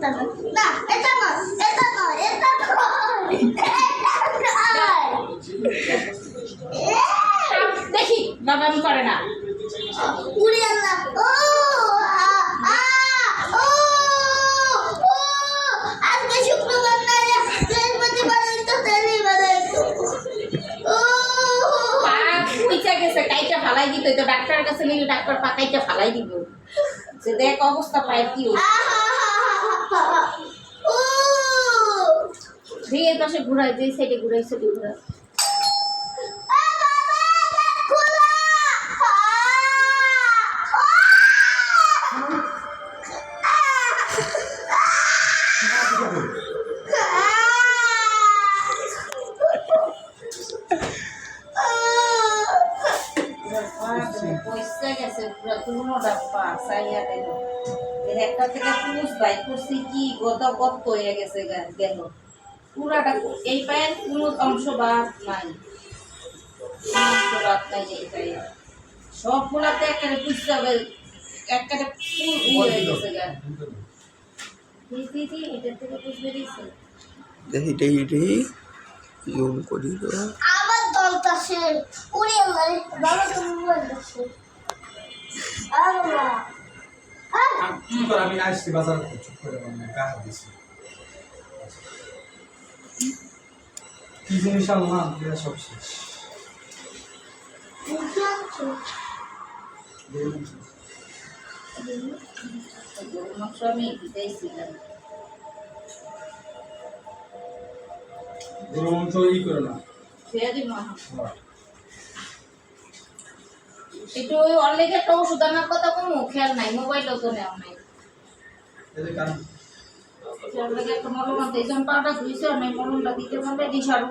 না এটা না এটা না এটা দেখি বাগান করে না উড়ে আল্লাহ ও ও আজকে শুক্রবার না বৃহস্পতিবার তো তেরি বানাইতো ও পয়সা গেছে কাইটা ফালাই দিত তো ডাক্তারের কাছে নিলে ডাক্তার পাকাইটা ফালাই দিব যে দেখ অবস্থা পায় কি ও বিয়ের পাশে ঘুরাই যে সাইডে ঘুরাই সাইডে ঘুরাই পয়সা গেছে পুরো দুনোটা পা সাইয়া গেল এর একটা থেকে পুষ বাই করছি কি গত হয়ে গেছে গেল পুরাটা এই পায়ের কোনো অংশ বাদ নাই অংশ বাদ নাই এই পায়ে সবগুলাতে একেবারে পুষ যাবে একেবারে পুর হয়ে গেছে গা দিদি এটা থেকে পুষ বেরিয়েছে দেখি জুম করি তো আবার দলতাছে উড়ে আল্লাহ বাবা তুমি বলতাছে আল্লাহ কি করে আমি আসছি বাজার চুপ করে মানে কাজ দিছি কি জিনিস আনলাম এটা সব শেষ আমি দিতেছিলাম গরু মাংস ই করে না একটু ওই অনলাইনে একটা ওষুধ আনার কথা কোনো খেয়াল নাই মোবাইলও তো নেওয়া নাই এদের কারণ একটা মলম আছে এই জন্য পাটা ধুইছে অনেক মলমটা দিতে পারলে দিশার